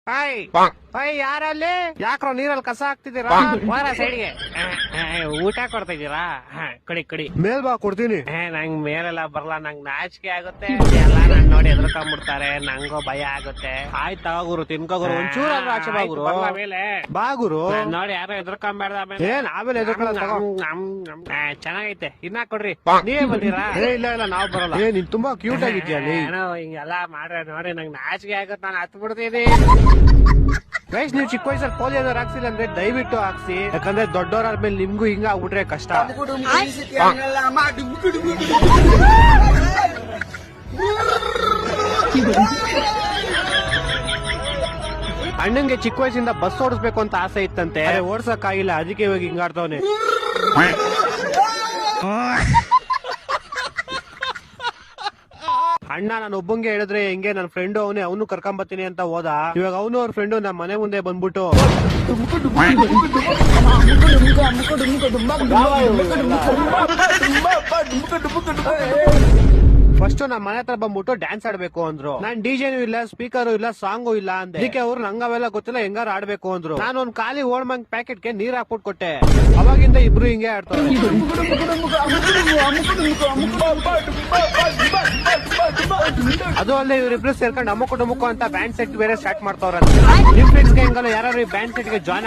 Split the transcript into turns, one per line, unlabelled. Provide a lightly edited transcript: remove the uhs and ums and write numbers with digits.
ಯಾರಲ್ಲಿ ಯಾಕ್ರೋ ನೀರಲ್ಲಿ ಕಸ ಹಾಕ್ತಿದ್ದೀರಾ?
ಹೋರ ಸೈಡ್ಗೆ ಊಟ ಕೊಡ್ತಾ ಇದೀರಾ? ಕಡಿ ಕಡಿ
ಮೇಲ್ ಬಾ ಕೊಡ್ತೀನಿ.
ನಂಗ್ ಮೇಲೆಲ್ಲ ಬರಲ್ಲ, ನಂಗ್ ನಾಚಿಕೆ ಆಗುತ್ತೆ. ಎಲ್ಲ ನನ್ ನೋಡಿ ಎದ್ರಕೊಂಡ್ಬಿಡ್ತಾರೆ, ನಂಗೋ ಭಯ ಆಗುತ್ತೆ.
ಆಯ್ತಾ ಗುರು ತಿನ್ಕೋಗುರು ಒಂಚೂರ ಆಚೆ ಬಾಗುರು
ಮೇಲೆ
ಬಾಗುರು
ನೋಡಿ ಯಾರೋ ಎದ್ರಕೊಂಬೇಡ್ದ ಆಮೇಲೆ.
ಏನ್ ಆಮೇಲೆ
ಚೆನ್ನಾಗೈತೆ, ಇನ್ನ ಕೊಡ್ರಿ. ನೀವೇ ಬಂದಿರಾ?
ಇಲ್ಲ ಇಲ್ಲ ನಾವ್ ಬರಲ್ಲ. ನೀನ್ ತುಂಬಾ ಕ್ಯೂಟ್ ಆಗಿದ್ಯಾ ಅಲ್ಲಿ.
ಏನೋ ಹಿಂಗೆಲ್ಲ ಮಾಡ್ರೆ ನೋಡಿ ನಂಗ್ ನಾಚಿಕೆ ಆಗುತ್ತೆ, ನಾನು ಹತ್ ಬಿಡ್ತೀನಿ.
ಗೈಸ್, ನೀವು ಚಿಕ್ಕ ವಯಸ್ಸಲ್ಲಿ ಪೋಲಿಯೋ ಹಾಕ್ಸಿಲ್ಲ ಅಂದ್ರೆ ದಯವಿಟ್ಟು ಹಾಕ್ಸಿ. ಯಾಕಂದ್ರೆ ದೊಡ್ಡವರಾದ್ಮೇಲೆ ನಿಮ್ಗೂ ಹಿಂಗ ಆಗ್ಬಿಟ್ರೆ ಕಷ್ಟ. ಅಣ್ಣಂಗೆ ಚಿಕ್ಕ ವಯಸ್ಸಿಂದ ಬಸ್ ಓಡಿಸ್ಬೇಕು ಅಂತ ಆಸೆ ಇತ್ತಂತೆ, ಓಡ್ಸಕ್ ಆಗಿಲ್ಲ, ಅದಕ್ಕೆ ಇವಾಗ ಹಿಂಗಾಡ್ತವನೆ. ಅಣ್ಣ ನಾನು ಒಬ್ಬಂಗೆ ಹೇಳಿದ್ರೆ ಹೆಂಗೆ, ನನ್ನ ಫ್ರೆಂಡ್ ಅವನು ಕರ್ಕೊಂಬತ್ತೀನಿ ಅಂತ ಹೋದ. ಇವಾಗ ಅವನು ಅವ್ರ ಫ್ರೆಂಡು ನಮ್ಮ ಮನೆ ಮುಂದೆ ಬಂದ್ಬಿಟ್ಟು ಫಸ್ಟ್ ನಮ್ಮ ಮನೆ ಹತ್ರ ಬಂದ್ಬಿಟ್ಟು ಡ್ಯಾನ್ಸ್ ಆಡ್ಬೇಕು ಅಂದ್ರು. ನಾನ್ ಡಿಜೆನೂ ಇಲ್ಲ, ಸ್ಪೀಕರು ಇಲ್ಲ, ಸಾಂಗು ಇಲ್ಲ ಅಂದೆ. ಅದಕ್ಕೆ ಅವ್ರು ನಂಗವೆಲ್ಲ ಗೊತ್ತಿಲ್ಲ, ಹೆಂಗಾರು ಆಡ್ಬೇಕು ಅಂದ್ರು. ನಾನು ಒಂದ್ ಖಾಲಿ ಓಡ್ಮಂಗ್ ಪ್ಯಾಕೆಟ್ಗೆ ನೀರ್ ಹಾಕ್ಬಿಟ್ಟು ಕೊಟ್ಟೆ. ಅವಾಗಿಂದ ಇಬ್ರು ಹಿಂಗೆ ಆಡ್ತಾರೆ. ಅದು ಅಲ್ಲೇ ಇವರಿಬ್ರು ಸೇರ್ಕೊಂಡು ಅಮ್ಮುಕು ಅಂತ ಬ್ಯಾಂಡ್ ಸೆಟ್ ಬೇರೆ ಸ್ಟಾರ್ಟ್ ಮಾಡ್ತಾವ್ರ. ನಿಮ್ ಫ್ರೆಂಡ್ಸ್ಗೆ ಹೆಂಗಲ್ಲ ಯಾರು ಬ್ಯಾಂಡ್ ಸೆಟ್ ಗೆ ಜಾಯ್ನ್